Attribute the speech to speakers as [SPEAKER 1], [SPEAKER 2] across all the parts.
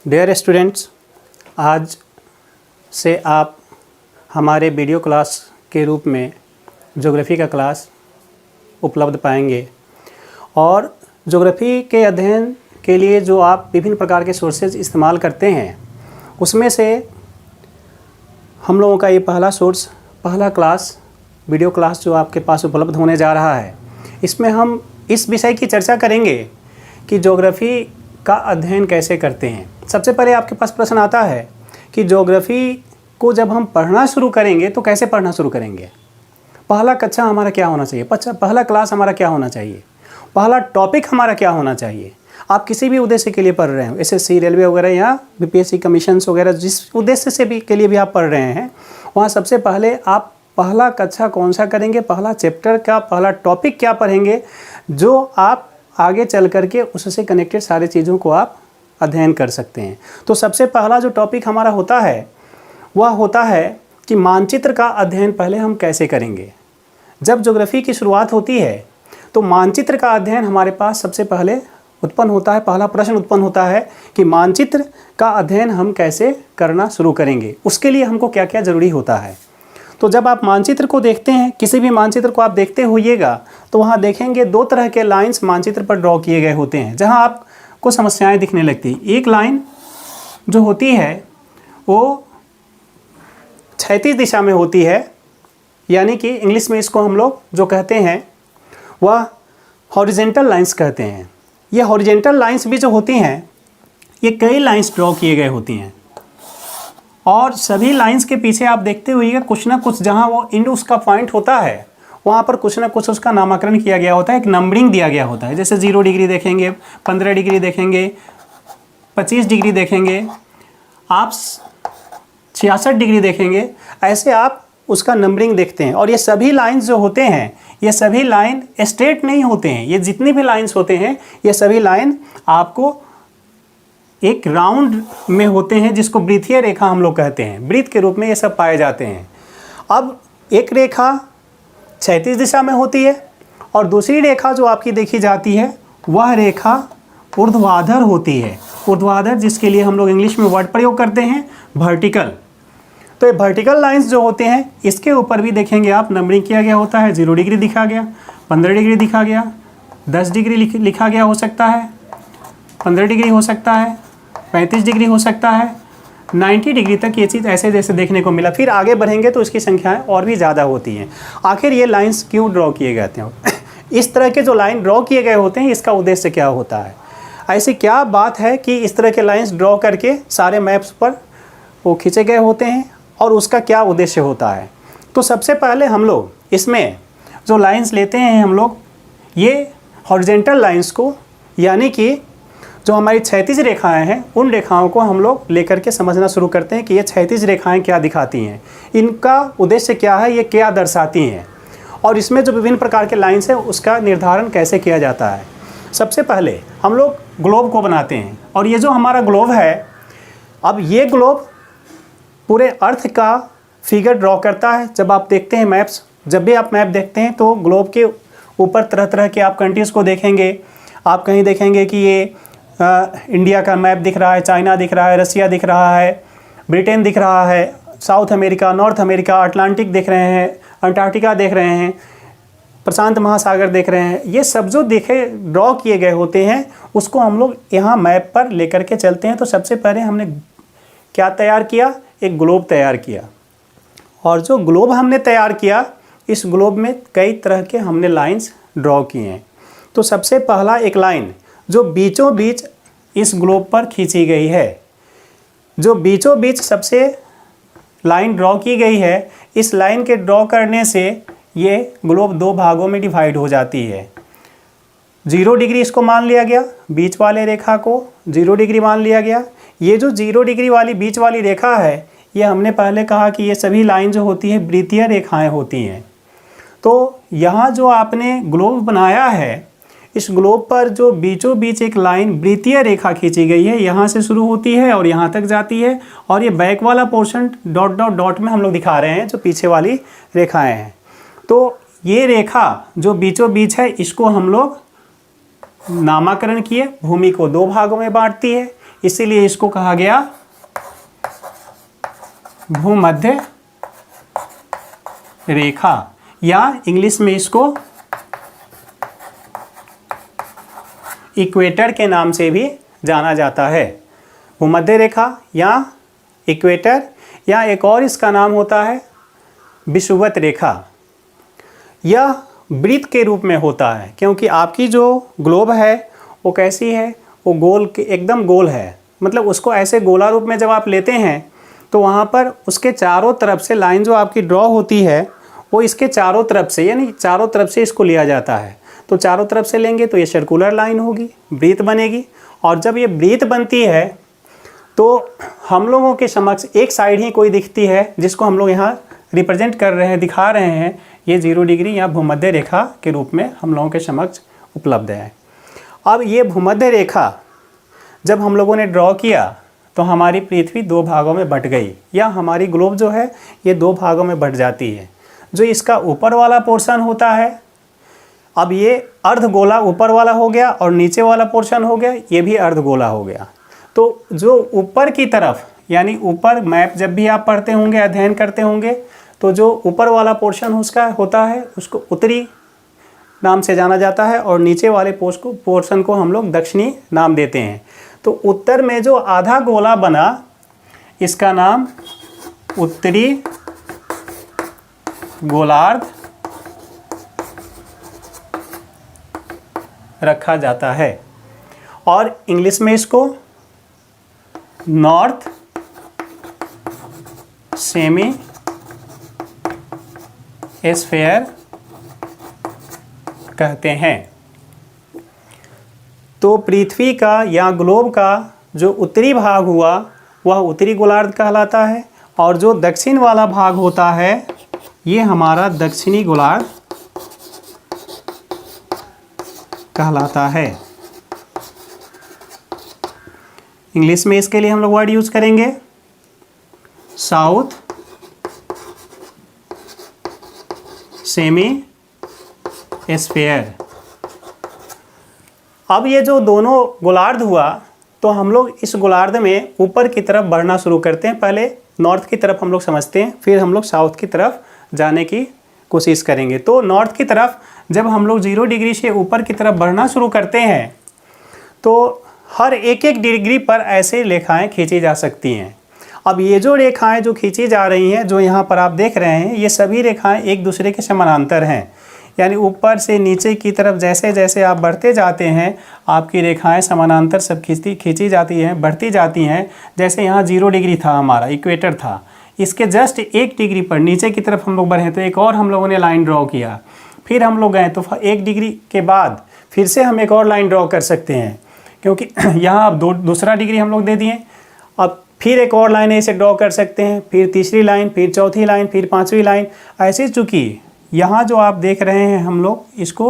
[SPEAKER 1] Dear students, आज से आप हमारे वीडियो क्लास के रूप में ज्योग्राफी का क्लास उपलब्ध पाएंगे और ज्योग्राफी के अध्ययन के लिए जो आप विभिन्न प्रकार के सोर्सेज इस्तेमाल करते हैं उसमें से हम लोगों का ये पहला क्लास वीडियो क्लास जो आपके पास उपलब्ध होने जा रहा है। इसमें हम इस विषय की चर्चा करेंगे कि ज्योग्राफी का अध्ययन कैसे करते हैं। सबसे पहले आपके पास प्रश्न आता है कि ज्योग्राफी को जब हम पढ़ना शुरू करेंगे तो कैसे पढ़ना शुरू करेंगे। पहला कक्षा हमारा क्या होना चाहिए, पहला क्लास हमारा क्या होना चाहिए, पहला टॉपिक हमारा क्या होना चाहिए। आप किसी भी उद्देश्य के लिए पढ़ रहे हो, एसएससी, रेलवे वगैरह या बीपीएससी कमीशंस वगैरह, जिस उद्देश्य से भी के लिए भी आप पढ़ रहे हैं, वहाँ सबसे पहले आप पहला कक्षा कौन सा करेंगे, पहला चैप्टर का पहला टॉपिक क्या पढ़ेंगे, जो आप आगे चल करके उससे कनेक्टेड सारी चीज़ों को आप अध्ययन कर सकते हैं। तो सबसे पहला जो टॉपिक हमारा होता है वह होता है कि मानचित्र का अध्ययन पहले हम कैसे करेंगे। जब ज्योग्राफी की शुरुआत होती है तो मानचित्र का अध्ययन हमारे पास सबसे पहले उत्पन्न होता है। पहला प्रश्न उत्पन्न होता है कि मानचित्र का अध्ययन हम कैसे करना शुरू करेंगे, उसके लिए हमको क्या क्या ज़रूरी होता है। तो जब आप मानचित्र को देखते हैं, किसी भी मानचित्र को आप देखते होइएगा तो वहाँ देखेंगे दो तरह के लाइंस मानचित्र पर ड्रॉ किए गए होते हैं जहाँ आपको समस्याएं दिखने लगती हैं। एक लाइन जो होती है वो क्षैतिज दिशा में होती है, यानी कि इंग्लिश में इसको हम लोग जो कहते हैं वह हॉरिजेंटल लाइंस कहते हैं। ये हॉरिजेंटल लाइंस भी जो होती हैं ये कई लाइंस ड्रॉ किए गए होती हैं और सभी लाइंस के पीछे आप देखते हुए कुछ ना कुछ जहाँ वो इंड उसका पॉइंट होता है वहाँ पर कुछ ना कुछ उसका नामकरण किया गया होता है, एक नंबरिंग दिया गया होता है। जैसे 0 डिग्री देखेंगे, 15 डिग्री देखेंगे, 25 डिग्री देखेंगे, आप 66 डिग्री देखेंगे, ऐसे आप उसका नंबरिंग देखते हैं। और ये सभी लाइंस जो होते हैं ये सभी लाइन स्ट्रेट नहीं होते हैं। ये जितनी भी लाइंस होते हैं ये सभी लाइन आपको एक राउंड में होते हैं जिसको वृत्तीय रेखा हम लोग कहते हैं। वृत्त के रूप में ये सब पाए जाते हैं। अब एक रेखा क्षैतिज दिशा में होती है और दूसरी रेखा जो आपकी देखी जाती है वह रेखा ऊर्ध्वाधर होती है। ऊर्ध्वाधर जिसके लिए हम लोग इंग्लिश में वर्ड प्रयोग करते हैं वर्टिकल। तो ये वर्टिकल लाइंस जो होते हैं इसके ऊपर भी देखेंगे आप नंबरिंग किया गया होता है। 0 डिग्री दिखा गया, 15 डिग्री दिखा गया, 10 डिग्री लिखा गया हो सकता है, 15 डिग्री हो सकता है, 35 डिग्री हो सकता है, 90 डिग्री तक ये चीज़ ऐसे जैसे देखने को मिला। फिर आगे बढ़ेंगे तो इसकी संख्याएं और भी ज़्यादा होती हैं। आखिर ये लाइंस क्यों ड्रॉ किए गए हैं, इस तरह के जो लाइन ड्रॉ किए गए होते हैं इसका उद्देश्य क्या होता है, ऐसी क्या बात है कि इस तरह के लाइंस ड्रॉ करके सारे मैप्स पर वो खींचे गए होते हैं और उसका क्या उद्देश्य होता है। तो सबसे पहले हम लोग इसमें जो लाइंस लेते हैं हम लोग ये हॉरिजेंटल लाइंस को, यानी कि जो हमारी क्षैतिज रेखाएं हैं उन रेखाओं को हम लोग लेकर के समझना शुरू करते हैं कि ये क्षैतिज रेखाएं क्या दिखाती हैं, इनका उद्देश्य क्या है, ये क्या दर्शाती हैं और इसमें जो विभिन्न प्रकार के लाइंस हैं उसका निर्धारण कैसे किया जाता है। सबसे पहले हम लोग ग्लोब को बनाते हैं और ये जो हमारा ग्लोब है, अब ये ग्लोब पूरे अर्थ का फिगर ड्रॉ करता है। जब आप देखते हैं मैप्स, जब भी आप मैप देखते हैं तो ग्लोब के ऊपर तरह तरह के आप कंट्रीज़ को देखेंगे। आप कहीं देखेंगे कि ये इंडिया का मैप दिख रहा है, चाइना दिख रहा है, रसिया दिख रहा है, ब्रिटेन दिख रहा है, south America, north America, Atlantic देख रहे हैं, अंटार्कटिका देख रहे हैं, प्रशांत महासागर देख रहे हैं। ये सब जो ड्रॉ किए गए होते हैं उसको हम लोग यहाँ मैप पर लेकर के चलते हैं। तो सबसे पहले हमने क्या तैयार किया, एक ग्लोब तैयार किया और जो ग्लोब हमने तैयार किया इस ग्लोब में कई तरह के हमने लाइंस ड्रॉ किए हैं। तो सबसे पहला एक लाइन जो बीचों बीच इस ग्लोब पर खींची गई है, जो बीचों बीच सबसे लाइन ड्रॉ की गई है, इस लाइन के ड्रॉ करने से ये ग्लोब दो भागों में डिवाइड हो जाती है। 0 डिग्री इसको मान लिया गया, बीच वाले रेखा को 0 डिग्री मान लिया गया। ये जो 0 डिग्री वाली बीच वाली रेखा है ये हमने पहले कहा कि ये सभी लाइन जो होती है वृत्तीय रेखाएं होती हैं। तो यहाँ जो आपने ग्लोब बनाया है इस ग्लोब पर जो बीचों बीच एक लाइन वृत्तीय रेखा खींची गई है, यहाँ से शुरू होती है और यहाँ तक जाती है और ये बैक वाला पोर्शन डॉट डॉट डॉट में हम लोग दिखा रहे हैं जो पीछे वाली रेखाएं हैं। तो ये रेखा जो बीचों बीच है इसको हम लोग नामकरण किए। भूमि को 2 भागों में बांटती है, इसीलिए इसको कहा गया भूमध्य रेखा, या इंग्लिश में इसको इक्वेटर के नाम से भी जाना जाता है। भूमध्य रेखा या इक्वेटर, या एक और इसका नाम होता है विषुवत रेखा। यह वृत्त के रूप में होता है, क्योंकि आपकी जो ग्लोब है वो कैसी है, वो गोल के एकदम गोल है। मतलब उसको ऐसे गोला रूप में जब आप लेते हैं तो वहाँ पर उसके चारों तरफ से लाइन जो आपकी ड्रॉ होती है वो इसके चारों तरफ से, यानी चारों तरफ से इसको लिया जाता है। तो चारों तरफ से लेंगे तो ये सर्कुलर लाइन होगी, वृत्त बनेगी। और जब ये वृत्त बनती है तो हम लोगों के समक्ष एक साइड ही कोई दिखती है, जिसको हम लोग यहाँ रिप्रेजेंट कर रहे हैं, दिखा रहे हैं। ये 0 डिग्री या भूमध्य रेखा के रूप में हम लोगों के समक्ष उपलब्ध है। अब ये भूमध्य रेखा जब हम लोगों ने ड्रॉ किया तो हमारी पृथ्वी 2 भागों में बट गई, या हमारी ग्लोब जो है ये 2 भागों में बट जाती है। जो इसका ऊपर वाला पोर्शन होता है, अब ये अर्धगोला ऊपर वाला हो गया, और नीचे वाला पोर्शन हो गया ये भी अर्धगोला हो गया। तो जो ऊपर की तरफ, यानी ऊपर मैप जब भी आप पढ़ते होंगे, अध्ययन करते होंगे, तो जो ऊपर वाला पोर्शन उसका होता है उसको उत्तरी नाम से जाना जाता है, और नीचे वाले पोर्शन को हम लोग दक्षिणी नाम देते हैं। तो उत्तर में जो आधा गोला बना इसका नाम उत्तरी गोलार्ध रखा जाता है, और इंग्लिश में इसको नॉर्थ सेमी स्फीयर कहते हैं। तो पृथ्वी का या ग्लोब का जो उत्तरी भाग हुआ वह उत्तरी गोलार्ध कहलाता है, और जो दक्षिण वाला भाग होता है ये हमारा दक्षिणी गोलार्ध कहलाता है। इंग्लिश में इसके लिए हम लोग वर्ड यूज करेंगे साउथ सेमी स्फीयर। अब ये जो दोनों गोलार्ध हुआ तो हम लोग इस गोलार्ध में ऊपर की तरफ बढ़ना शुरू करते हैं। पहले नॉर्थ की तरफ हम लोग समझते हैं, फिर हम लोग साउथ की तरफ जाने की कोशिश करेंगे। तो नॉर्थ की तरफ जब हम लोग 0 डिग्री से ऊपर की तरफ बढ़ना शुरू करते हैं तो हर एक डिग्री पर ऐसे रेखाएं खींची जा सकती हैं। अब ये जो रेखाएं जो खींची जा रही हैं, जो यहाँ पर आप देख रहे हैं, ये सभी रेखाएं एक दूसरे के समानांतर हैं। यानी ऊपर से नीचे की तरफ जैसे जैसे आप बढ़ते जाते हैं आपकी रेखाएं समानांतर सब खींची जाती हैं, बढ़ती जाती हैं। जैसे यहाँ 0 डिग्री था, हमारा इक्वेटर था, इसके जस्ट 1 डिग्री पर नीचे की तरफ हम लोग बढ़े तो एक और हम लोगों ने लाइन ड्रॉ किया, फिर हम लोग गए तो 1 डिग्री के बाद फिर से हम एक और लाइन ड्रॉ कर सकते हैं, क्योंकि यहाँ अब दूसरा डिग्री हम लोग दे दिए। अब फिर एक और लाइन ऐसे ड्रॉ कर सकते हैं, फिर तीसरी लाइन, फिर चौथी लाइन, फिर 5वीं लाइन, ऐसे। चूँकि यहाँ जो आप देख रहे हैं हम लोग इसको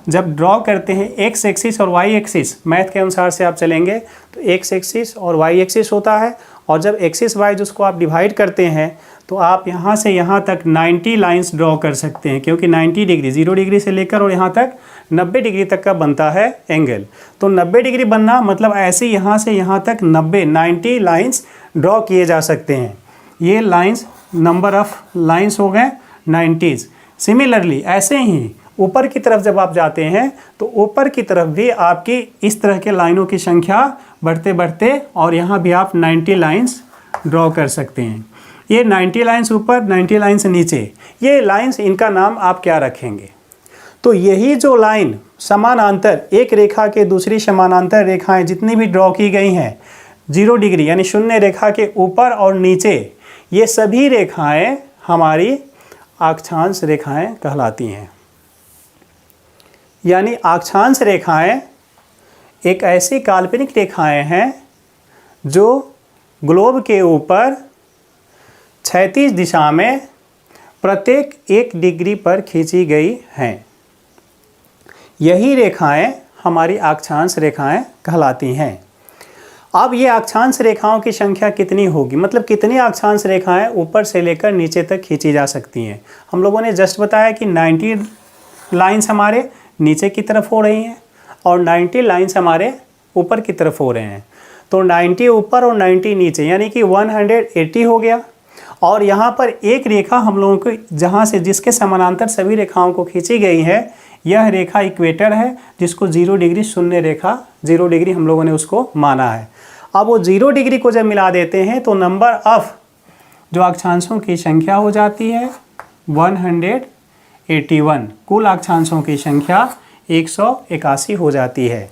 [SPEAKER 1] जब ड्रॉ करते हैं एक्स एक्सिस और वाई एक्सिस, मैथ के अनुसार से आप चलेंगे तो एक्स एक्सिस और वाई एक्सिस होता है, और जब एक्सिस वाई जिसको आप डिवाइड करते हैं तो आप यहाँ से यहाँ तक 90 लाइंस ड्रॉ कर सकते हैं, क्योंकि 90 डिग्री 0 डिग्री से लेकर और यहाँ तक 90 डिग्री तक का बनता है एंगल। तो 90 डिग्री बनना मतलब ऐसे यहाँ से यहाँ तक 90 लाइंस ड्रॉ किए जा सकते हैं। ये लाइंस नंबर ऑफ लाइंस हो गए 90s। सिमिलरली ऐसे ही ऊपर की तरफ जब आप जाते हैं तो ऊपर की तरफ भी आपकी इस तरह के लाइनों की संख्या बढ़ते बढ़ते, और यहाँ भी आप 90 लाइंस ड्रॉ कर सकते हैं। ये 90 लाइंस ऊपर, 90 लाइंस नीचे, ये लाइंस इनका नाम आप क्या रखेंगे? तो यही जो लाइन समानांतर, एक रेखा के दूसरी समानांतर रेखाएं जितनी भी ड्रॉ की गई हैं 0 डिग्री यानी शून्य रेखा के ऊपर और नीचे, ये सभी रेखाएं हमारी अक्षांश रेखाएं कहलाती हैं। यानी अक्षांश रेखाएं एक ऐसी काल्पनिक रेखाएं हैं जो ग्लोब के ऊपर क्षैतिज दिशा में प्रत्येक 1 डिग्री पर खींची गई हैं। यही रेखाएं हमारी अक्षांश रेखाएं कहलाती हैं। अब ये अक्षांश रेखाओं की संख्या कितनी होगी, मतलब कितनी अक्षांश रेखाएं ऊपर से लेकर नीचे तक खींची जा सकती हैं? हम लोगों ने जस्ट बताया कि 90 लाइंस हमारे नीचे की तरफ हो रही हैं और 90 लाइंस हमारे ऊपर की तरफ हो रहे हैं। तो 90 ऊपर और 90 नीचे, यानी कि 180 हो गया। और यहाँ पर एक रेखा हम लोगों को जहाँ से जिसके समानांतर सभी रेखाओं को खींची गई है, यह रेखा इक्वेटर है, जिसको 0 डिग्री शून्य रेखा 0 डिग्री हम लोगों ने उसको माना है। अब वो 0 डिग्री को जब मिला देते हैं तो नंबर ऑफ जो अक्षांशों की संख्या हो जाती है 181। कुल अक्षांशों की संख्या 181 हो जाती है।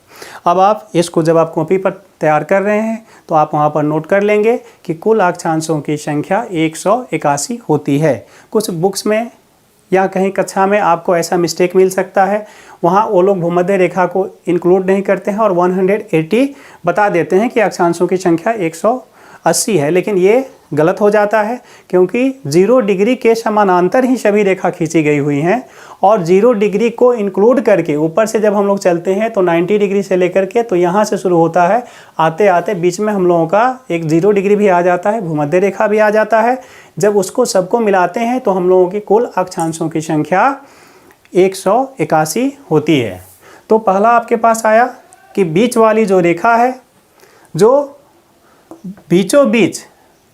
[SPEAKER 1] अब आप इसको जब आप कॉपी पर तैयार कर रहे हैं तो आप वहाँ पर नोट कर लेंगे कि कुल अक्षांशों की संख्या 181 होती है। कुछ बुक्स में या कहीं कक्षा में आपको ऐसा मिस्टेक मिल सकता है, वहाँ वो लोग भूमध्य रेखा को इंक्लूड नहीं करते हैं और 180 बता देते हैं कि अक्षांशों की संख्या 180 है, लेकिन ये गलत हो जाता है क्योंकि 0 डिग्री के समानांतर ही सभी रेखा खींची गई हुई हैं और 0 डिग्री को इंक्लूड करके ऊपर से जब हम लोग चलते हैं तो 90 डिग्री से लेकर के तो यहाँ से शुरू होता है, आते आते बीच में हम लोगों का एक 0 डिग्री भी आ जाता है, भूमध्य रेखा भी आ जाता है। जब उसको सबको मिलाते हैं तो हम लोगों की कुल अक्षांशों की संख्या 181 होती है। तो पहला आपके पास आया कि बीच वाली जो रेखा है, जो बीचों बीच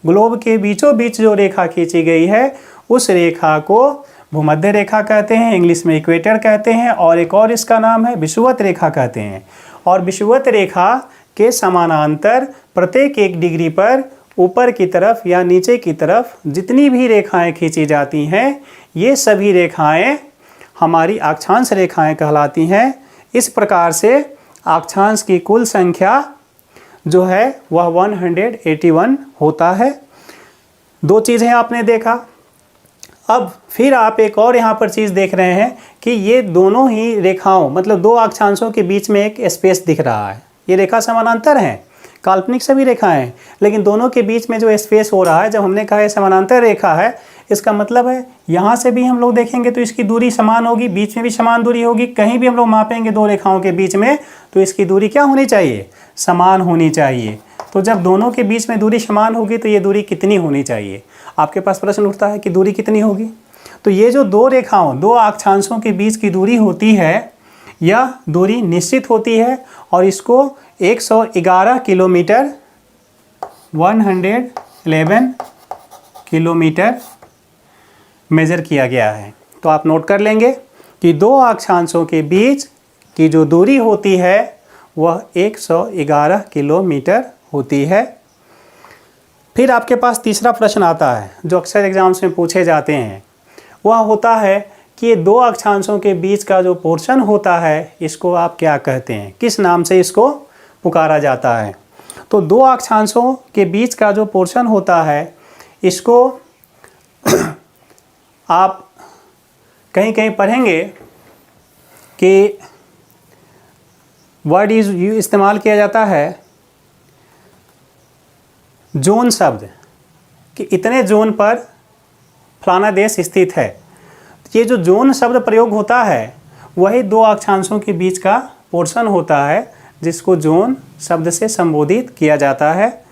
[SPEAKER 1] ग्लोब के बीचों बीच जो रेखा खींची गई है, उस रेखा को भूमध्य रेखा कहते हैं, इंग्लिश में इक्वेटर कहते हैं, और एक और इसका नाम है विषुवत रेखा कहते हैं। और विषुवत रेखा के समानांतर प्रत्येक 1 डिग्री पर ऊपर की तरफ या नीचे की तरफ जितनी भी रेखाएं खींची जाती हैं, ये सभी रेखाएं हमारी अक्षांश रेखाएं कहलाती हैं। इस प्रकार से अक्षांश की कुल संख्या जो है वह 181 होता है। 2 चीज़ें आपने देखा। अब फिर आप एक और यहाँ पर चीज़ देख रहे हैं कि ये दोनों ही रेखाओं मतलब 2 अक्षांशों के बीच में एक स्पेस दिख रहा है। ये रेखा समानांतर है, काल्पनिक सभी रेखाएं हैं, लेकिन दोनों के बीच में जो स्पेस हो रहा है, जब हमने कहा है समानांतर रेखा है, इसका मतलब है यहाँ से भी हम लोग देखेंगे तो इसकी दूरी समान होगी, बीच में भी समान दूरी होगी। कहीं भी हम लोग मापेंगे 2 रेखाओं के बीच में तो इसकी दूरी क्या होनी चाहिए? समान होनी चाहिए। तो जब दोनों के बीच में दूरी समान होगी तो ये दूरी कितनी होनी चाहिए? आपके पास प्रश्न उठता है कि दूरी कितनी होगी। तो ये जो 2 रेखाओं 2 अक्षांशों के बीच की दूरी होती है, यह दूरी निश्चित होती है और इसको 111 किलोमीटर 111 किलोमीटर मेज़र किया गया है। तो आप नोट कर लेंगे कि 2 अक्षांशों के बीच की जो दूरी होती है वह 111 किलोमीटर होती है। फिर आपके पास तीसरा प्रश्न आता है जो अक्सर एग्जाम्स में पूछे जाते हैं, वह होता है कि ये 2 अक्षांशों के बीच का जो पोर्शन होता है, इसको आप क्या कहते हैं, किस नाम से इसको पुकारा जाता है? तो 2 अक्षांशों के बीच का जो पोर्शन होता है, इसको आप कहीं कहीं पढ़ेंगे कि वर्ड इस्तेमाल किया जाता है जोन शब्द, कि इतने जोन पर फलाना देश स्थित है। ये जो जोन शब्द प्रयोग होता है वही 2 अक्षांशों के बीच का पोर्शन होता है, जिसको जोन शब्द से संबोधित किया जाता है।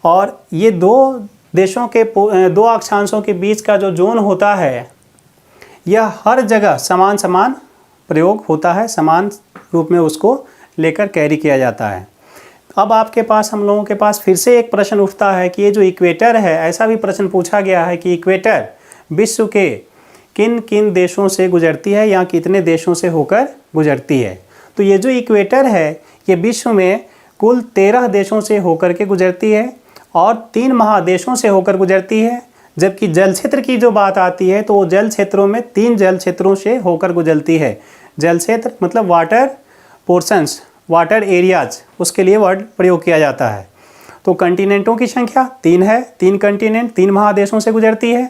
[SPEAKER 1] और ये 2 अक्षांशों के बीच का जो जोन होता है, यह हर जगह समान समान प्रयोग होता है, समान रूप में उसको लेकर कैरी किया जाता है। अब आपके पास हम लोगों के पास फिर से एक प्रश्न उठता है कि ये जो इक्वेटर है, ऐसा भी प्रश्न पूछा गया है कि इक्वेटर विश्व के किन किन देशों से गुजरती है या कितने देशों से होकर गुजरती है। तो ये जो इक्वेटर है, ये विश्व में कुल 13 देशों से होकर के गुजरती है और 3 महादेशों से होकर गुजरती है। जबकि जल क्षेत्र की जो बात आती है तो वो जल क्षेत्रों में 3 जल क्षेत्रों से होकर गुजरती है। जल क्षेत्र मतलब वाटर पोर्शंस, वाटर एरियाज, उसके लिए वर्ड प्रयोग किया जाता है। तो कंटिनेंटों की संख्या 3 है, 3 कंटिनेंट 3 महादेशों से गुजरती है।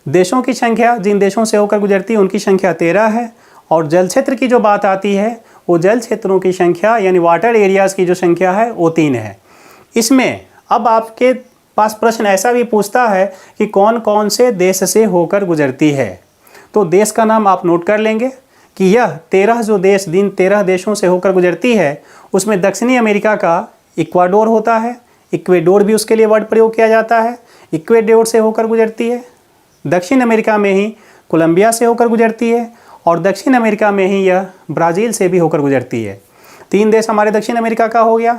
[SPEAKER 1] देशों की संख्या, जिन देशों से होकर गुजरती है उनकी संख्या 13 है। और जल क्षेत्र की जो बात आती है वो जल क्षेत्रों की संख्या यानी वाटर एरियाज़ की जो संख्या है वो 3 है। इसमें अब आपके पास प्रश्न ऐसा भी पूछता है कि कौन कौन से देश से होकर गुजरती है। तो देश का नाम आप नोट कर लेंगे कि यह 13 जो देश 13 देशों से होकर गुजरती है, उसमें दक्षिणी अमेरिका का इक्वाडोर होता है। इक्वेडोर भी उसके लिए वर्ड प्रयोग किया जाता है। इक्वेडोर से होकर गुजरती है। दक्षिण अमेरिका में ही कोलंबिया से होकर गुजरती है और दक्षिण अमेरिका में ही यह ब्राज़ील से भी होकर गुजरती है। 3 देश हमारे दक्षिण अमेरिका का हो गया।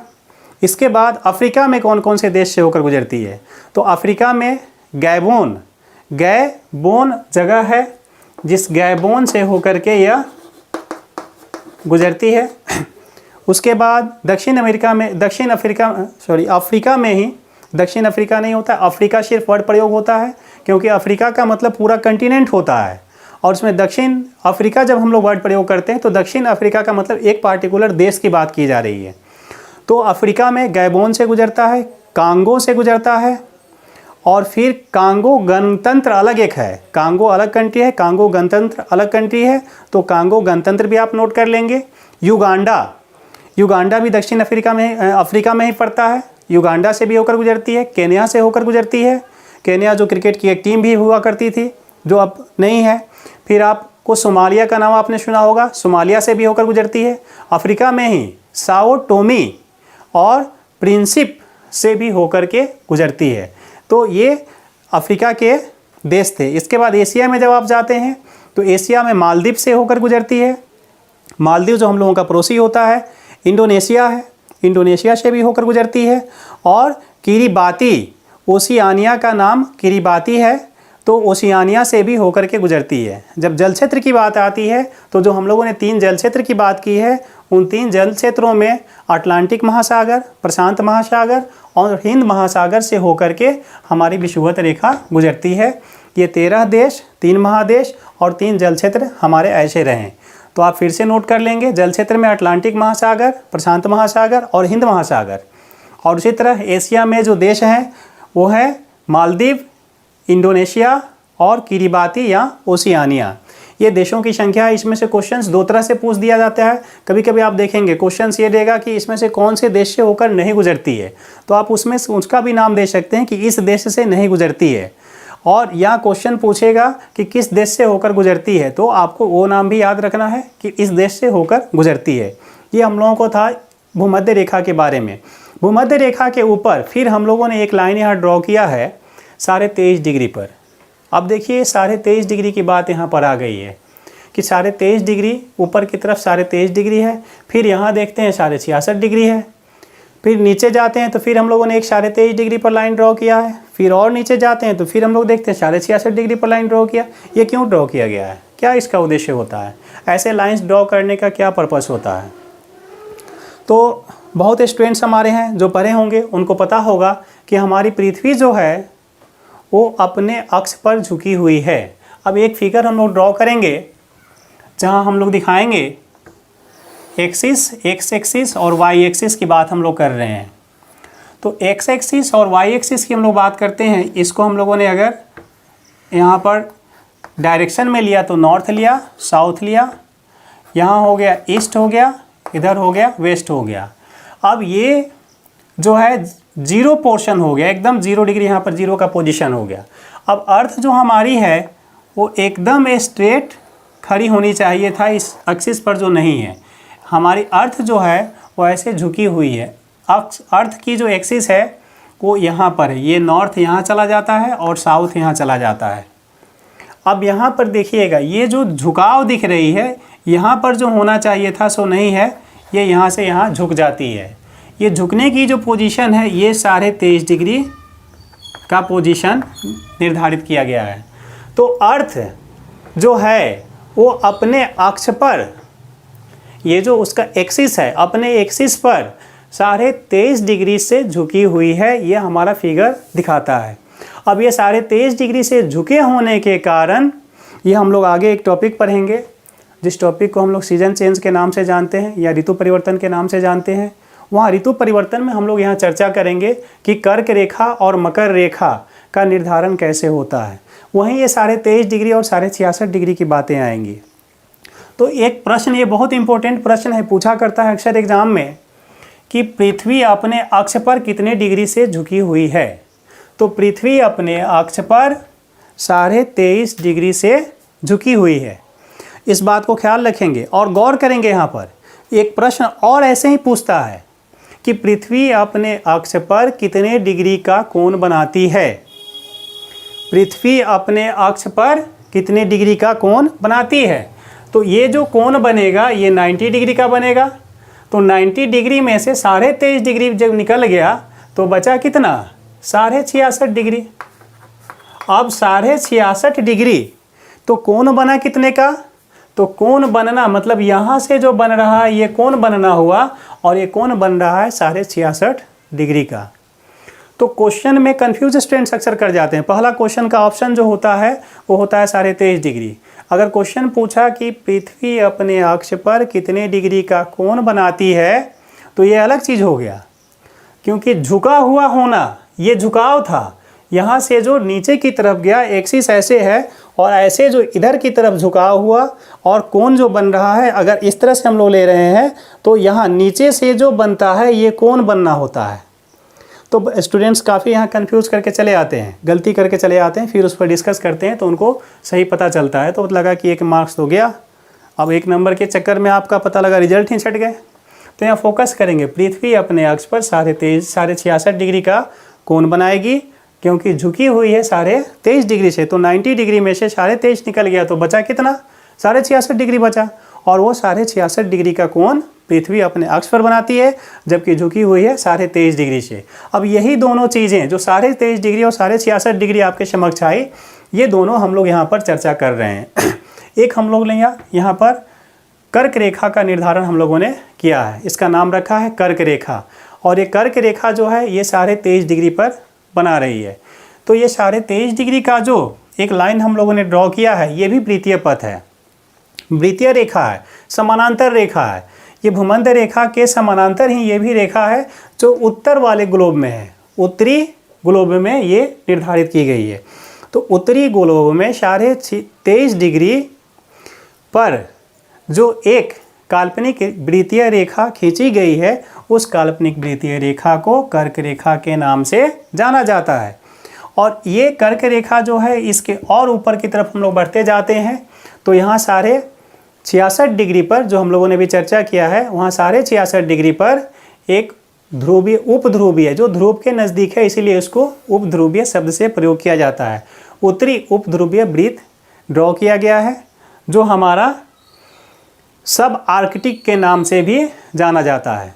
[SPEAKER 1] इसके बाद अफ्रीका में कौन कौन से देश से होकर गुजरती है? तो अफ्रीका में गैबोन जगह है, जिस गैबोन से होकर के यह गुजरती है। उसके बाद अफ्रीका में ही, दक्षिण अफ्रीका नहीं होता, अफ्रीका सिर्फ वर्ड प्रयोग होता है, क्योंकि अफ्रीका का मतलब पूरा कंटिनेंट होता है, और उसमें दक्षिण अफ्रीका जब हम लोग वर्ड प्रयोग करते हैं तो दक्षिण अफ्रीका का मतलब एक पार्टिकुलर देश की बात की जा रही है। तो अफ्रीका में गैबोन से गुजरता है, कांगो से गुजरता है, और फिर कांगो गणतंत्र अलग एक है, कांगो अलग कंट्री है, कांगो गणतंत्र अलग कंट्री है, तो कांगो गणतंत्र भी आप नोट कर लेंगे। युगांडा भी दक्षिण अफ्रीका में ही पड़ता है, युगांडा से भी होकर गुजरती है, केन्या से होकर गुजरती है, केन्या जो क्रिकेट की एक टीम भी हुआ करती थी जो अब नहीं है। फिर आपको सोमालिया का नाम आपने सुना होगा, सोमालिया से भी होकर गुजरती है। अफ्रीका में ही साओ टोमी और प्रिंसिप से भी होकर के गुजरती है। तो ये अफ्रीका के देश थे। इसके बाद एशिया में जब आप जाते हैं तो एशिया में मालदीव से होकर गुजरती है, मालदीव जो हम लोगों का पड़ोसी होता है। इंडोनेशिया है, इंडोनेशिया से भी होकर गुजरती है। और किरिबाती, ओशियानिया का नाम किरिबाती है, तो ओशियानिया से भी होकर के गुजरती है। जब जल क्षेत्र की बात आती है तो जो हम लोगों ने 3 जल क्षेत्र की बात की है, उन 3 जल क्षेत्रों में अटलांटिक महासागर, प्रशांत महासागर और हिंद महासागर से होकर के हमारी विषुवत रेखा गुजरती है। ये 13 देश, 3 महादेश और 3 जल क्षेत्र हमारे ऐसे रहें। तो आप फिर से नोट कर लेंगे, जल क्षेत्र में अटलांटिक महासागर, प्रशांत महासागर और हिंद महासागर। और उसी तरह एशिया में जो देश हैं वो है मालदीव, इंडोनेशिया और किरिबाती या ओशियानिया। ये देशों की संख्या है। इसमें से क्वेश्चंस 2 तरह से पूछ दिया जाता है। कभी कभी आप देखेंगे क्वेश्चंस ये देगा कि इसमें से कौन से देश से होकर नहीं गुजरती है, तो आप उसमें उसका भी नाम दे सकते हैं कि इस देश से नहीं गुजरती है। और यहाँ क्वेश्चन पूछेगा कि किस देश से होकर गुजरती है, तो आपको वो नाम भी याद रखना है कि इस देश से होकर गुजरती है। ये हम लोगों को था भूमध्य रेखा के बारे में। भूमध्य रेखा के ऊपर फिर हम लोगों ने एक लाइन यहाँ ड्रॉ किया है 23.5 डिग्री पर। अब देखिए 23.5 डिग्री की बात यहाँ पर आ गई है कि 23.5 डिग्री ऊपर की तरफ 23.5 डिग्री है। फिर यहाँ देखते हैं 66.5 डिग्री है। फिर नीचे जाते हैं तो फिर हम लोगों ने एक 23.5 डिग्री पर लाइन ड्रॉ किया है। फिर और नीचे जाते हैं तो फिर हम लोग देखते हैं 66.5 डिग्री पर लाइन ड्रॉ किया। ये क्यों ड्रॉ किया गया है, क्या इसका उद्देश्य होता है, ऐसे लाइन्स ड्रॉ करने का क्या पर्पस होता है? तो बहुत स्टूडेंट्स हमारे हैं जो पढ़े होंगे, उनको पता होगा कि हमारी पृथ्वी जो है वो अपने अक्ष पर झुकी हुई है। अब एक फिगर हम लोग ड्रॉ करेंगे जहां हम लोग दिखाएंगे एक्स एक्सिस और वाई एक्सिस की बात हम लोग कर रहे हैं। तो एक्स एक्सिस और वाई एक्सिस की हम लोग बात करते हैं। इसको हम लोगों ने अगर यहाँ पर डायरेक्शन में लिया तो नॉर्थ लिया, साउथ लिया, यहाँ हो गया ईस्ट हो गया, इधर हो गया वेस्ट हो गया। अब ये जो है 0 पोर्शन हो गया, एकदम 0 डिग्री यहाँ पर 0 का पोजीशन हो गया। अब अर्थ जो हमारी है वो एकदम स्ट्रेट खड़ी होनी चाहिए था इस एक्सिस पर, जो नहीं है। हमारी अर्थ जो है वो ऐसे झुकी हुई है। अर्थ की जो एक्सिस है वो यहाँ पर है, ये नॉर्थ यहाँ चला जाता है और साउथ यहाँ चला जाता है। अब यहाँ पर देखिएगा ये जो झुकाव दिख रही है, यहाँ पर जो होना चाहिए था सो नहीं है, ये यहाँ से यहाँ झुक जाती है। ये झुकने की जो पोजीशन है ये 23.5 डिग्री का पोजीशन निर्धारित किया गया है। तो अर्थ जो है वो अपने अक्ष पर, ये जो उसका एक्सिस है अपने एक्सिस पर 23.5 डिग्री से झुकी हुई है, ये हमारा फिगर दिखाता है। अब ये 23.5 डिग्री से झुके होने के कारण ये हम लोग आगे एक टॉपिक पढ़ेंगे, जिस टॉपिक को हम लोग सीजन चेंज के नाम से जानते हैं या ऋतु परिवर्तन के नाम से जानते हैं। वहाँ ऋतु परिवर्तन में हम लोग यहाँ चर्चा करेंगे कि कर्क रेखा और मकर रेखा का निर्धारण कैसे होता है। वहीं ये 23.5 डिग्री और 66.5 डिग्री की बातें आएंगी। तो एक प्रश्न, ये बहुत इंपॉर्टेंट प्रश्न है, पूछा करता है अक्सर एग्जाम में कि पृथ्वी अपने अक्ष पर कितने डिग्री से झुकी हुई है। तो पृथ्वी अपने अक्ष पर 23.5 डिग्री से झुकी हुई है। इस बात को ख्याल रखेंगे और गौर करेंगे। यहाँ पर एक प्रश्न और ऐसे ही पूछता है कि पृथ्वी अपने अक्ष पर कितने डिग्री का कोण बनाती है। पृथ्वी अपने अक्ष पर कितने डिग्री का कोण बनाती है। तो ये जो कोण बनेगा ये 90 डिग्री का बनेगा। तो 90 डिग्री में से 23.5 डिग्री जब निकल गया तो बचा कितना, 66.5 डिग्री। अब 66.5 डिग्री तो कोण बना कितने का, तो कोण बनना मतलब यहाँ से जो बन रहा है ये कोण बनना हुआ और ये कोण बन रहा है 66.5 डिग्री का। तो क्वेश्चन में कंफ्यूज स्टूडेंट्स अक्सर कर जाते हैं। पहला क्वेश्चन का ऑप्शन जो होता है वो होता है 23.5 डिग्री। अगर क्वेश्चन पूछा कि पृथ्वी अपने अक्ष पर कितने डिग्री का कोण बनाती है तो ये अलग चीज़ हो गया, क्योंकि झुका हुआ होना ये झुकाव था। यहाँ से जो नीचे की तरफ गया एक्सिस ऐसे है और ऐसे जो इधर की तरफ झुकाव हुआ और कोण जो बन रहा है, अगर इस तरह से हम लोग ले रहे हैं तो यहाँ नीचे से जो बनता है ये कोण बनना होता है। तो स्टूडेंट्स काफ़ी यहाँ कंफ्यूज करके चले आते हैं, गलती करके चले आते हैं, फिर उस पर डिस्कस करते हैं तो उनको सही पता चलता है। तो लगा कि 1 मार्क्स तो गया। अब 1 नंबर के चक्कर में आपका पता लगा रिजल्ट ही छट गए। तो यहाँ फोकस करेंगे, पृथ्वी अपने अक्ष पर 66.5 डिग्री का कोण बनाएगी, क्योंकि झुकी हुई है 23.5 डिग्री से। तो 90 डिग्री में से 23.5 निकल गया तो बचा कितना, 66.5 डिग्री बचा। और वो 66.5 डिग्री का कोण पृथ्वी अपने अक्ष पर बनाती है, जबकि झुकी हुई है 23.5 डिग्री से। अब यही दोनों चीज़ें जो 23.5 डिग्री और 66.5 डिग्री आपके समक्ष आई, ये दोनों हम लोग यहाँ पर चर्चा कर रहे हैं। एक हम लोग ने यहाँ पर कर्क रेखा का निर्धारण हम लोगों ने किया है, इसका नाम रखा है कर्क रेखा। और ये कर्क रेखा जो है ये 23.5 डिग्री पर बना रही है। तो ये 23.5 डिग्री का जो एक लाइन हम लोगों ने ड्रॉ किया है ये भी वृत्तीय पथ है, वृत्तीय रेखा है, समानांतर रेखा है। ये भूमध्य रेखा के समानांतर ही ये भी रेखा है जो उत्तर वाले ग्लोब में है, उत्तरी ग्लोब में ये निर्धारित की गई है। तो उत्तरी ग्लोब में 23.5 डिग्री पर जो एक काल्पनिक वृत्तीय रेखा खींची गई है, उस काल्पनिक वृत्तीय रेखा को कर्क रेखा के नाम से जाना जाता है। और ये कर्क रेखा जो है इसके और ऊपर की तरफ हम लोग बढ़ते जाते हैं तो यहाँ 66.5 डिग्री पर जो हम लोगों ने भी चर्चा किया है, वहाँ 66.5 डिग्री पर एक ध्रुवीय उपध्रुवीय जो ध्रुव के नज़दीक है, इसीलिए इसको उपध्रुवीय शब्द से प्रयोग किया जाता है। उत्तरी उपध्रुवीय वृत्त ड्रॉ किया गया है जो हमारा सब आर्कटिक के नाम से भी जाना जाता है।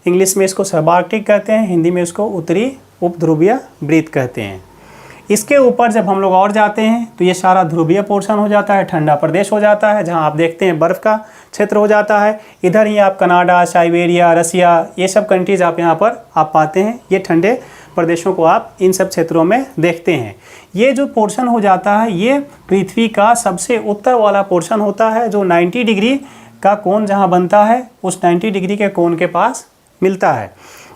[SPEAKER 1] इंग्लिश में इसको सब आर्कटिक कहते हैं, हिंदी में इसको उत्तरी उपध्रुवीय वृत्त कहते हैं। इसके ऊपर जब हम लोग और जाते हैं तो ये सारा ध्रुवीय पोर्शन हो जाता है, ठंडा प्रदेश हो जाता है, जहाँ आप देखते हैं बर्फ़ का क्षेत्र हो जाता है। इधर ही आप कनाडा, साइबेरिया, रसिया, ये सब कंट्रीज़ आप यहाँ पर आप पाते हैं। ये ठंडे प्रदेशों को आप इन सब क्षेत्रों में देखते हैं। ये जो पोर्शन हो जाता है ये पृथ्वी का सबसे उत्तर वाला पोर्शन होता है, जो 90 डिग्री का कोण जहाँ बनता है उस 90 डिग्री के कोण के पास मिलता है।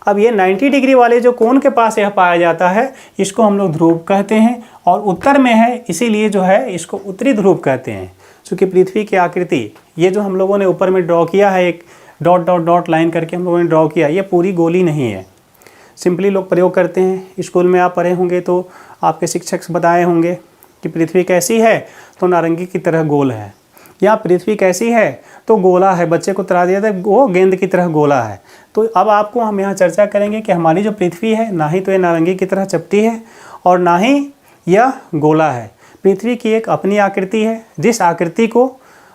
[SPEAKER 1] अब ये 90 डिग्री वाले जो कोण के पास यह पाया जाता है इसको हम लोग ध्रुव कहते हैं, और उत्तर में है इसीलिए जो है इसको उत्तरी ध्रुव कहते हैं। क्योंकि पृथ्वी की आकृति ये जो हम लोगों ने ऊपर में ड्रॉ किया है, एक डॉट डॉट डॉट लाइन करके हम लोगों ने ड्रॉ किया, ये पूरी गोली नहीं है। सिंपली लोग प्रयोग करते हैं। स्कूल में आप पढ़े होंगे तो आपके शिक्षक बताए होंगे कि पृथ्वी कैसी है तो नारंगी की तरह गोल है, या पृथ्वी कैसी है तो गोला है। बच्चे को तरा दिया था वो गेंद की तरह गोला है। तो अब आपको हम यहाँ चर्चा करेंगे कि हमारी जो पृथ्वी है ना ही तो ये नारंगी की तरह चपटी है और ना ही यह गोला है। पृथ्वी की एक अपनी आकृति है, जिस आकृति को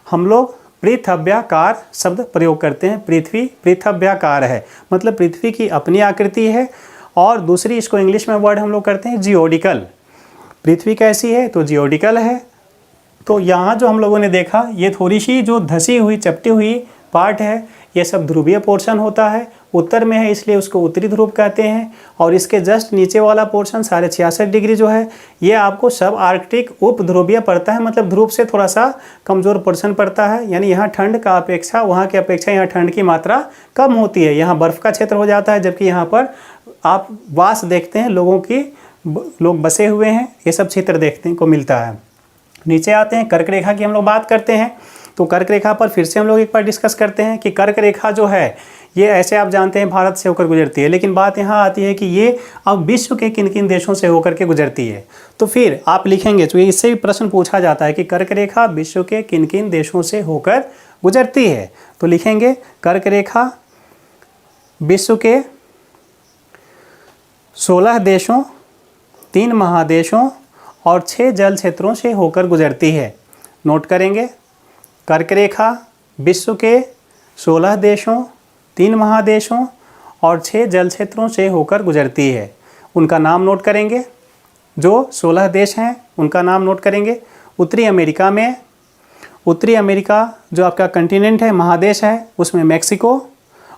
[SPEAKER 1] हम लोग पृथव्याकार शब्द प्रयोग करते हैं। पृथ्वी पृथव्याकार है, मतलब पृथ्वी की अपनी आकृति है। और दूसरी इसको इंग्लिश में वर्ड हम लोग करते हैं जियोडिकल। पृथ्वी कैसी है तो जियोडिकल है। तो यहाँ जो हम लोगों ने देखा ये थोड़ी सी जो धसी हुई चपटी हुई पार्ट है, ये सब ध्रुवीय पोर्शन होता है, उत्तर में है इसलिए उसको उत्तरी ध्रुव कहते हैं। और इसके जस्ट नीचे वाला पोर्शन 66.5 डिग्री जो है ये आपको सब आर्कटिक उप ध्रुवीय पड़ता है, मतलब ध्रुव से थोड़ा सा कमज़ोर पोर्शन पड़ता है। यानी यहाँ ठंड का अपेक्षा वहाँ की अपेक्षा यहाँ ठंड की मात्रा कम होती है, यहाँ बर्फ़ का क्षेत्र हो जाता है। जबकि यहाँ पर आप वास देखते हैं, लोग बसे हुए हैं, ये सब क्षेत्र देखने को मिलता है। नीचे आते हैं कर्क रेखा की हम लोग बात करते हैं। तो कर्क रेखा पर फिर से हम लोग एक बार डिस्कस करते हैं कि कर्क रेखा जो है ये ऐसे आप जानते हैं भारत से होकर गुजरती है, लेकिन बात यहाँ आती है कि ये अब विश्व के किन किन देशों से होकर के गुजरती है। तो फिर आप लिखेंगे, तो इससे भी प्रश्न पूछा जाता है कि कर्क रेखा विश्व के किन किन देशों से होकर गुजरती है। तो लिखेंगे कर्क रेखा विश्व के 16 देशों, 3 महादेशों और 6 जल क्षेत्रों से होकर गुजरती है। नोट करेंगे, कर्क रेखा विश्व के 16 देशों, 3 महादेशों और 6 जल क्षेत्रों से होकर गुजरती है। उनका नाम नोट करेंगे। जो 16 देश हैं उनका नाम नोट करेंगे। उत्तरी अमेरिका जो आपका कंटिनेंट है, महादेश है, उसमें मेक्सिको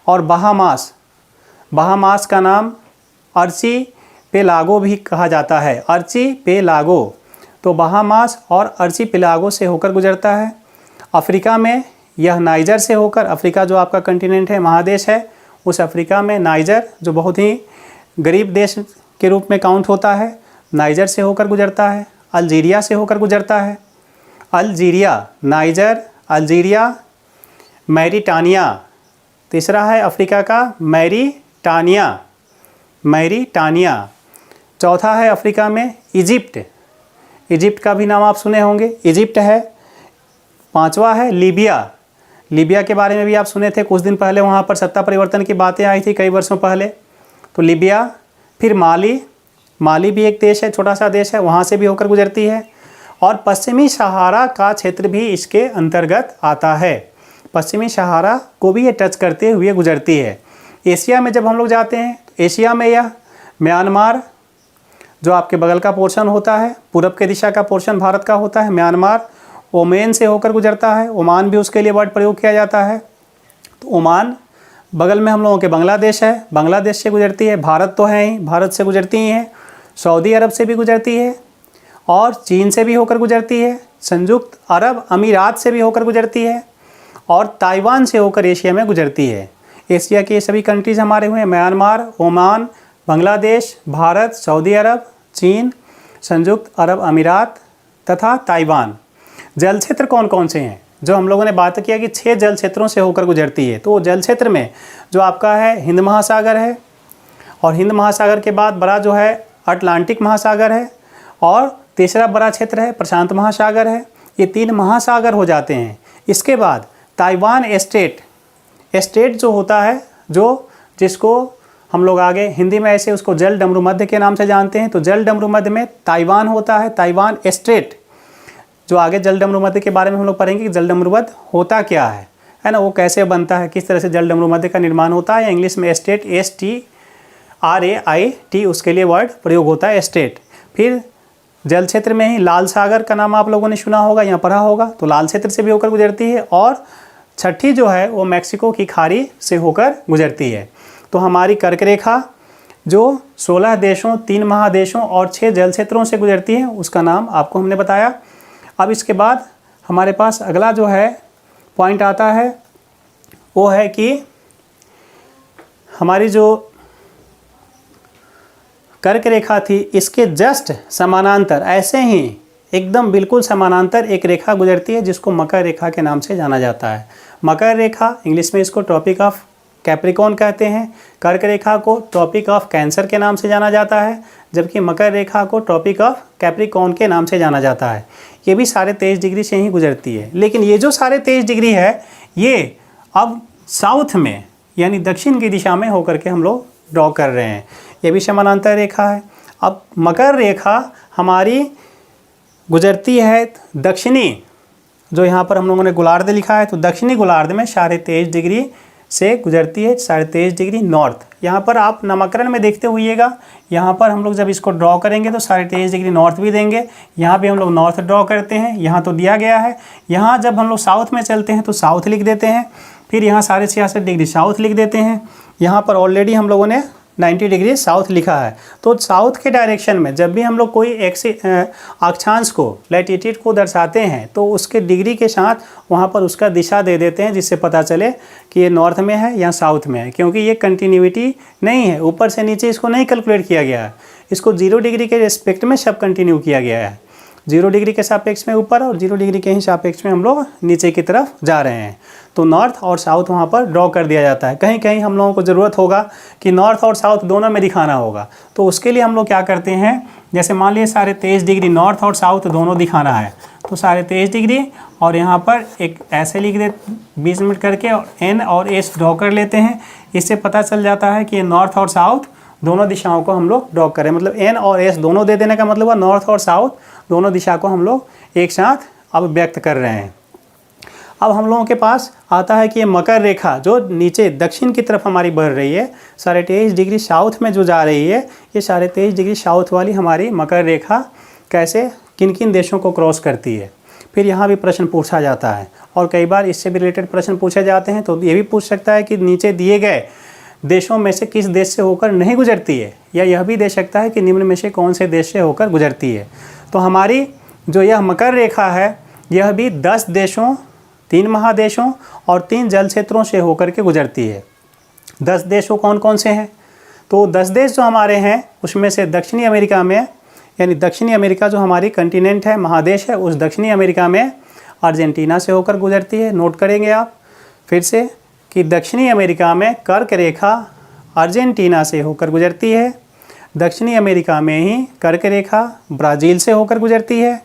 [SPEAKER 1] और बहामास का नाम आर्चिपेलागो भी कहा जाता है, आर्चिपेलागो। तो बहामास और आर्चिपेलागो से होकर गुजरता है। अफ्रीका में यह नाइजर से होकर, अफ्रीका जो आपका कंटिनेंट है, महादेश है, उस अफ्रीका में नाइजर जो बहुत ही गरीब देश के रूप में काउंट होता है, नाइजर से होकर गुजरता है। अल्जीरिया से होकर गुजरता है। Niger, Algeria, Mauritania. तीसरा है अफ्रीका का मैरिटानिया। चौथा है अफ्रीका में इजिप्ट का भी नाम आप सुने होंगे, इजिप्ट है। पांचवा है लीबिया के बारे में भी आप सुने थे कुछ दिन पहले, वहाँ पर सत्ता परिवर्तन की बातें आई थी कई वर्षों पहले, तो लीबिया। फिर माली भी एक देश है, छोटा सा देश है, वहाँ से भी होकर गुजरती है। और पश्चिमी सहारा का क्षेत्र भी इसके अंतर्गत आता है, पश्चिमी सहारा को भी ये टच करते हुए गुजरती है। एशिया में जब हम लोग जाते हैं तो एशिया में यह म्यांमार जो आपके बगल का पोर्शन होता है, पूरब के दिशा का पोर्शन भारत का होता है, म्यांमार, ओमान से होकर गुजरता है। ओमान भी उसके लिए वर्ड प्रयोग किया जाता है। तो ओमान बगल में हम लोगों के बांग्लादेश है, बांग्लादेश से गुजरती है। भारत तो है ही, भारत से गुजरती ही है। सऊदी अरब से भी गुजरती है और चीन से भी होकर गुजरती है। संयुक्त अरब अमीरात से भी होकर गुजरती है और ताइवान से होकर एशिया में गुजरती है। एशिया के सभी कंट्रीज़ हमारे हुए, म्यांमार, ओमान, बांग्लादेश, भारत, सऊदी अरब, चीन, संयुक्त अरब अमीरात तथा ताइवान। जल क्षेत्र कौन कौन से हैं? जो हम लोगों ने बात किया कि 6 जल क्षेत्रों से होकर गुजरती है। तो जल क्षेत्र में जो आपका है हिंद महासागर है, और हिंद महासागर के बाद बड़ा जो है अटलांटिक महासागर है, और तीसरा बड़ा क्षेत्र है प्रशांत महासागर है। ये 3 महासागर हो जाते हैं। इसके बाद ताइवान स्टेट जो होता है, जिसको हम लोग आगे हिंदी में ऐसे उसको जल डमरू मध्य के नाम से जानते हैं। तो जल डमरू मध्य में ताइवान होता है, ताइवान स्टेट। जो आगे जल डमरू मध्य के बारे में हम लोग पढ़ेंगे कि जल डमरू मध्य होता क्या है ना, वो कैसे बनता है, किस तरह से जल डमरू मध्य का निर्माण होता है। इंग्लिश में स्टेट, STRAIT उसके लिए वर्ड प्रयोग होता है, स्टेट। फिर जल क्षेत्र में ही लाल सागर का नाम आप लोगों ने सुना होगा, यहाँ पढ़ा होगा, तो लाल क्षेत्र से भी होकर गुजरती है। और छठी जो है वो मैक्सिको की खाड़ी से होकर गुजरती है। तो हमारी कर्क रेखा जो 16 देशों, 3 महादेशों और 6 जल क्षेत्रों से गुजरती है, उसका नाम आपको हमने बताया। अब इसके बाद हमारे पास अगला जो है पॉइंट आता है, वो है कि हमारी जो कर्क रेखा थी, इसके जस्ट समानांतर, ऐसे ही एकदम बिल्कुल समानांतर एक रेखा गुजरती है जिसको मकर रेखा के नाम से जाना जाता है। मकर रेखा, इंग्लिश में इसको ट्रॉपिक ऑफ कैप्रिकॉर्न कहते हैं। कर्क रेखा को ट्रॉपिक ऑफ कैंसर के नाम से जाना जाता है, जबकि मकर रेखा को ट्रॉपिक ऑफ कैप्रिकॉर्न के नाम से जाना जाता है। ये भी 23.5 डिग्री से ही गुजरती है। लेकिन ये जो 23.5 डिग्री है, ये अब साउथ में यानी दक्षिण की दिशा में होकर के हम लोग ड्रॉ कर रहे हैं। ये भी समानांतर रेखा है। अब मकर रेखा हमारी गुजरती है दक्षिणी, जो यहाँ पर हम लोगों ने गोलार्ध लिखा है, तो दक्षिणी गोलार्ध में 23.5 डिग्री से गुजरती है, 23.5 डिग्री नॉर्थ। यहाँ पर आप नामकरण में देखते हुइएगा, यहाँ पर हम लोग जब इसको ड्रॉ करेंगे तो 23.5 डिग्री नॉर्थ भी देंगे। यहाँ पे हम लोग नॉर्थ ड्रॉ करते हैं, यहाँ तो दिया गया है। यहाँ जब हम लोग साउथ में चलते हैं तो साउथ लिख देते हैं, फिर यहाँ 66.5 डिग्री साउथ लिख देते हैं। यहाँ पर ऑलरेडी हम लोगों ने 90 डिग्री साउथ लिखा है। तो साउथ के डायरेक्शन में जब भी हम लोग कोई अक्षांश को, लैटिट्यूड को दर्शाते हैं, तो उसके डिग्री के साथ वहाँ पर उसका दिशा दे देते हैं, जिससे पता चले कि ये नॉर्थ में है या साउथ में है। क्योंकि ये कंटिन्यूटी नहीं है, ऊपर से नीचे इसको नहीं कैलकुलेट किया गया है, इसको 0 डिग्री के रिस्पेक्ट में सब कंटिन्यू किया गया है। 0 डिग्री के सापेक्ष में ऊपर और 0 डिग्री के ही सापेक्ष में हम लोग नीचे की तरफ जा रहे हैं। तो नॉर्थ और साउथ वहाँ पर ड्रॉ कर दिया जाता है। कहीं कहीं हम लोगों को ज़रूरत होगा कि नॉर्थ और साउथ दोनों में दिखाना होगा, तो उसके लिए हम लोग क्या करते हैं, जैसे मान लीजिए 23.5 डिग्री नॉर्थ और साउथ दोनों दिखाना है, तो 23.5 डिग्री और यहाँ पर एक ऐसे लिख दे 20 मिनट करके, और N और S ड्रॉ कर लेते हैं। इससे पता चल जाता है कि ये नॉर्थ और साउथ दोनों दिशाओं को हम लोग ड्रॉ करें। मतलब N और S दोनों दे देने का मतलब है नॉर्थ और साउथ दोनों दिशा को हम लोग एक साथ अब व्यक्त कर रहे हैं। अब हम लोगों के पास आता है कि ये मकर रेखा जो नीचे दक्षिण की तरफ हमारी बढ़ रही है, 23.5 डिग्री साउथ में जो जा रही है, ये 23.5 डिग्री साउथ वाली हमारी मकर रेखा कैसे किन किन देशों को क्रॉस करती है। फिर यहाँ भी प्रश्न पूछा जाता है और कई बार इससे भी रिलेटेड प्रश्न पूछे जाते हैं। तो ये भी पूछ सकता है कि नीचे दिए गए देशों में से किस देश से होकर नहीं गुजरती है, या यह भी दे सकता है कि निम्न में से कौन से देश से होकर गुजरती है। तो हमारी जो यह मकर रेखा है यह भी 10 देशों, 3 महादेशों और 3 जल क्षेत्रों से होकर के गुजरती है। 10 देशों कौन कौन से हैं? तो 10 देश जो हमारे हैं उसमें से दक्षिणी अमेरिका में, यानी दक्षिणी अमेरिका जो हमारी कंटिनेंट है, महादेश है, उस दक्षिणी अमेरिका में अर्जेंटीना से होकर गुजरती है। नोट करेंगे आप फिर से कि दक्षिणी अमेरिका में कर्क रेखा अर्जेंटीना से होकर गुजरती है। दक्षिणी अमेरिका में ही कर्क रेखा ब्राज़ील से होकर गुजरती है।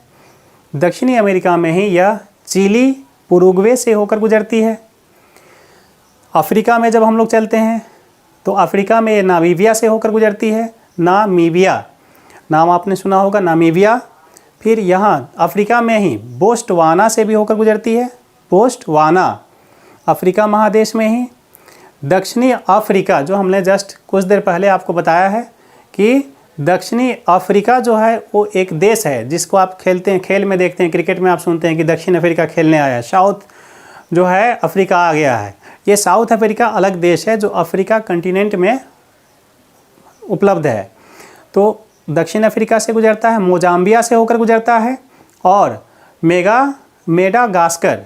[SPEAKER 1] दक्षिणी अमेरिका में ही यह चिली, उरुग्वे से होकर गुजरती है। अफ्रीका में जब हम लोग चलते हैं तो अफ्रीका में नामीबिया से होकर गुजरती है। नामीबिया नाम आपने सुना होगा, नामीबिया। फिर यहाँ अफ्रीका में ही बोस्टवाना से भी होकर गुजरती है। बोस्टवाना अफ्रीका महादेश में ही। दक्षिणी अफ्रीका जो हमने जस्ट कुछ देर पहले आपको बताया है कि दक्षिणी अफ्रीका जो है वो एक देश है जिसको आप खेलते हैं, खेल में देखते हैं, क्रिकेट में आप सुनते हैं कि दक्षिण अफ्रीका खेलने आया, साउथ जो है अफ्रीका आ गया है। ये साउथ अफ्रीका अलग देश है जो अफ्रीका कंटिनेंट में उपलब्ध है। तो दक्षिण अफ्रीका से गुजरता है, मोजाम्बिया से होकर गुजरता है और मेडागास्कर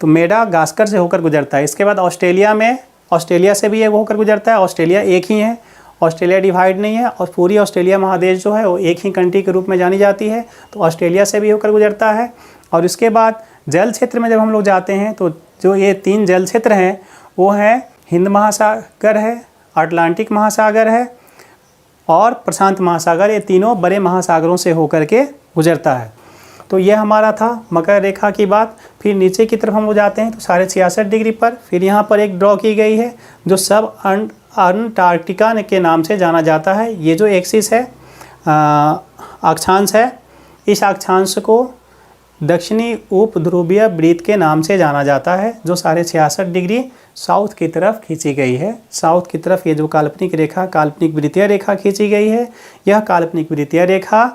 [SPEAKER 1] तो मेडागास्कर से होकर गुजरता है। इसके बाद ऑस्ट्रेलिया में, ऑस्ट्रेलिया से भी ये होकर गुजरता है। ऑस्ट्रेलिया एक ही है, ऑस्ट्रेलिया डिवाइड नहीं है और पूरी ऑस्ट्रेलिया महादेश जो है वो एक ही कंट्री के रूप में जानी जाती है। तो ऑस्ट्रेलिया से भी होकर गुजरता है। और इसके बाद जल क्षेत्र में जब हम लोग जाते हैं तो जो ये 3 जल क्षेत्र हैं वो हैं हिंद महासागर है, अटलांटिक महासागर है और प्रशांत महासागर। ये तीनों बड़े महासागरों से होकर के गुजरता है। तो ये हमारा था मकर रेखा की बात। फिर नीचे की तरफ हम लोग जाते हैं तो 66.5 डिग्री पर फिर यहाँ पर एक ड्रॉ की गई है जो सब अंटार्कटिका के नाम से जाना जाता है। ये जो एक्सिस है, अक्षांश है, इस अक्षांश को दक्षिणी उपध्रुवीय वृत्त के नाम से जाना जाता है जो 66.5 डिग्री साउथ की तरफ खींची गई है। साउथ की तरफ ये जो काल्पनिक रेखा, काल्पनिक वृत्तीय रेखा खींची गई है, यह काल्पनिक वृत्तीय रेखा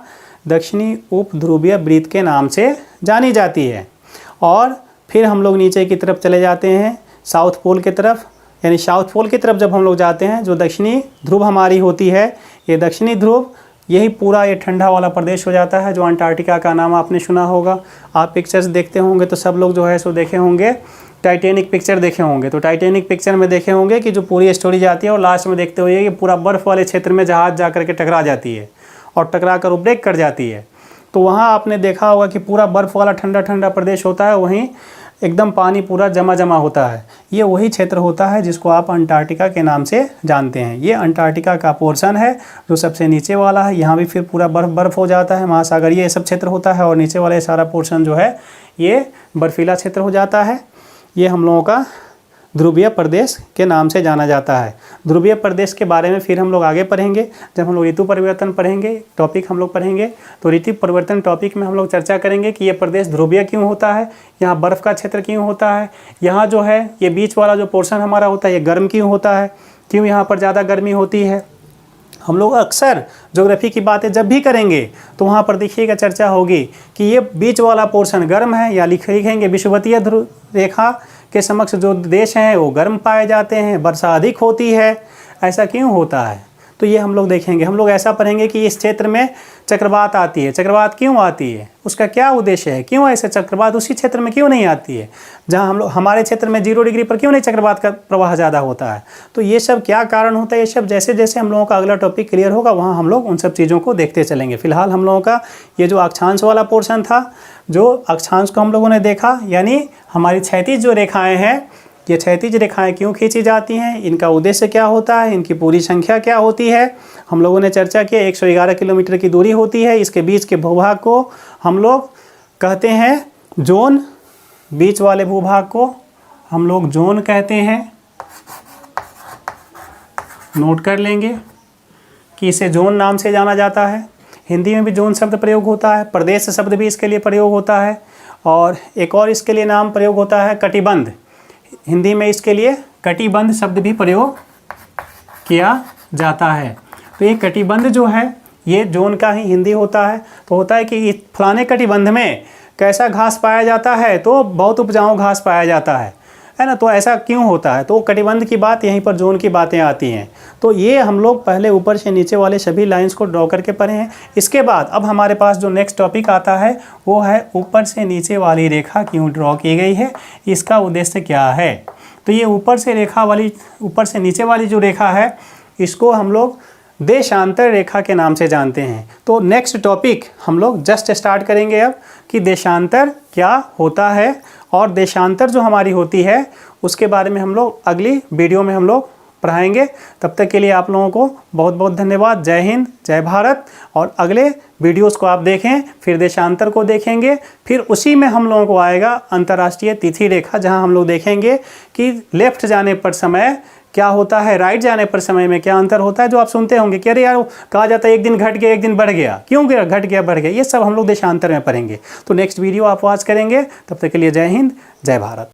[SPEAKER 1] दक्षिणी उपध्रुवीय वृत्त के नाम से जानी जाती है। और फिर हम लोग नीचे की तरफ चले जाते हैं साउथ पोल की तरफ, यानी साउथ पोल की तरफ जब हम लोग जाते हैं जो दक्षिणी ध्रुव हमारी होती है, ये दक्षिणी ध्रुव यही पूरा ये ठंडा वाला प्रदेश हो जाता है जो अंटार्कटिका का नाम आपने सुना होगा। आप पिक्चर्स देखते होंगे तो सब लोग जो है सो देखे होंगे, टाइटैनिक पिक्चर देखे होंगे। तो टाइटैनिक पिक्चर में देखे होंगे कि जो पूरी स्टोरी जाती है और लास्ट में देखते हुए कि पूरा बर्फ़ वाले क्षेत्र में जहाज़ जा कर के टकरा जाती है और टकरा कर वो ब्रेक कर जाती है। तो वहाँ आपने देखा होगा कि पूरा बर्फ़ वाला ठंडा ठंडा प्रदेश होता है, वहीं एकदम पानी पूरा जमा होता है। ये वही क्षेत्र होता है जिसको आप अंटार्कटिका के नाम से जानते हैं। ये अंटार्कटिका का पोर्शन है जो सबसे नीचे वाला है। यहाँ भी फिर पूरा बर्फ़ हो जाता है, महासागरीय ये सब क्षेत्र होता है और नीचे वाला सारा पोर्शन जो है ये बर्फीला क्षेत्र हो जाता है। ये हम लोगों का ध्रुवीय प्रदेश के नाम से जाना जाता है। ध्रुवीय प्रदेश के बारे में फिर हम लोग आगे पढ़ेंगे जब हम लोग ऋतु परिवर्तन पढ़ेंगे, टॉपिक हम लोग पढ़ेंगे। तो ऋतु परिवर्तन टॉपिक में हम लोग चर्चा करेंगे कि ये प्रदेश ध्रुवीय क्यों होता है, यहाँ बर्फ़ का क्षेत्र क्यों होता है, यहाँ जो है ये बीच वाला जो पोर्शन हमारा होता है ये गर्म क्यों होता है, क्यों यहाँ पर ज़्यादा गर्मी होती है। हम लोग अक्सर ज्योग्राफी की बातें जब भी करेंगे तो वहाँ पर देखिएगा चर्चा होगी कि ये बीच वाला पोर्शन गर्म है, या लिखेंगे विषुवतीय ध्रुव रेखा के समक्ष जो देश हैं वो गर्म पाए जाते हैं, वर्षा अधिक होती है। ऐसा क्यों होता है तो ये हम लोग देखेंगे। हम लोग ऐसा पढ़ेंगे कि इस क्षेत्र में चक्रवात आती है, चक्रवात क्यों आती है, उसका क्या उद्देश्य है, क्यों ऐसे चक्रवात उसी क्षेत्र में क्यों नहीं आती है जहां हम लोग, हमारे क्षेत्र में 0 डिग्री पर क्यों नहीं चक्रवात का प्रवाह ज़्यादा होता है। तो ये सब क्या कारण होता है, ये सब जैसे जैसे हम लोगों का अगला टॉपिक क्लियर होगा वहाँ हम लोग उन सब चीज़ों को देखते चलेंगे। फिलहाल हम लोगों का ये जो अक्षांश वाला पोर्शन था, जो अक्षांश को हम लोगों ने देखा, यानी हमारी क्षैतिज जो रेखाएँ हैं, ये क्षैतिज रेखाएं क्यों खींची जाती हैं, इनका उद्देश्य क्या होता है, इनकी पूरी संख्या क्या होती है, हम लोगों ने चर्चा की। 111 किलोमीटर की दूरी होती है। इसके बीच के भूभाग को हम लोग कहते हैं जोन, बीच वाले भूभाग को हम लोग जोन कहते हैं। नोट कर लेंगे कि इसे जोन नाम से जाना जाता है। हिंदी में भी जोन शब्द प्रयोग होता है, प्रदेश शब्द भी इसके लिए प्रयोग होता है। और एक और इसके लिए नाम प्रयोग होता है कटिबंध। हिंदी में इसके लिए कटिबंध शब्द भी प्रयोग किया जाता है। तो ये कटिबंध जो है ये जोन का ही हिंदी होता है। तो होता है कि फलाने कटिबंध में कैसा घास पाया जाता है, तो बहुत उपजाऊ घास पाया जाता है ना। तो ऐसा क्यों होता है, तो कटिबंध की बात यहीं पर जोन की बातें आती हैं। तो ये हम लोग पहले ऊपर से नीचे वाले सभी लाइंस को ड्रॉ करके पढ़े हैं। इसके बाद अब हमारे पास जो नेक्स्ट टॉपिक आता है वो है ऊपर से नीचे वाली रेखा क्यों ड्रॉ की गई है, इसका उद्देश्य क्या है। तो ये ऊपर से नीचे वाली जो रेखा है इसको हम लोग देशांतर रेखा के नाम से जानते हैं। तो नेक्स्ट टॉपिक हम लोग जस्ट स्टार्ट करेंगे अब कि देशांतर क्या होता है, और देशांतर जो हमारी होती है उसके बारे में हम लोग अगली वीडियो में हम लोग पढ़ाएंगे। तब तक के लिए आप लोगों को बहुत बहुत धन्यवाद। जय हिंद, जय भारत। और अगले वीडियोस को आप देखें, फिर देशांतर को देखेंगे, फिर उसी में हम लोगों को आएगा अंतर्राष्ट्रीय तिथि रेखा, जहां हम लोग देखेंगे कि लेफ्ट जाने पर समय क्या होता है, राइट जाने पर समय में क्या अंतर होता है। जो आप सुनते होंगे कि अरे यार कहा जाता है एक दिन घट गया एक दिन बढ़ गया, क्यों गया, घट गया बढ़ गया, ये सब हम लोग देशांतर में पढ़ेंगे। तो नेक्स्ट वीडियो आप वॉच करेंगे। तब तक के लिए जय हिंद, जय भारत।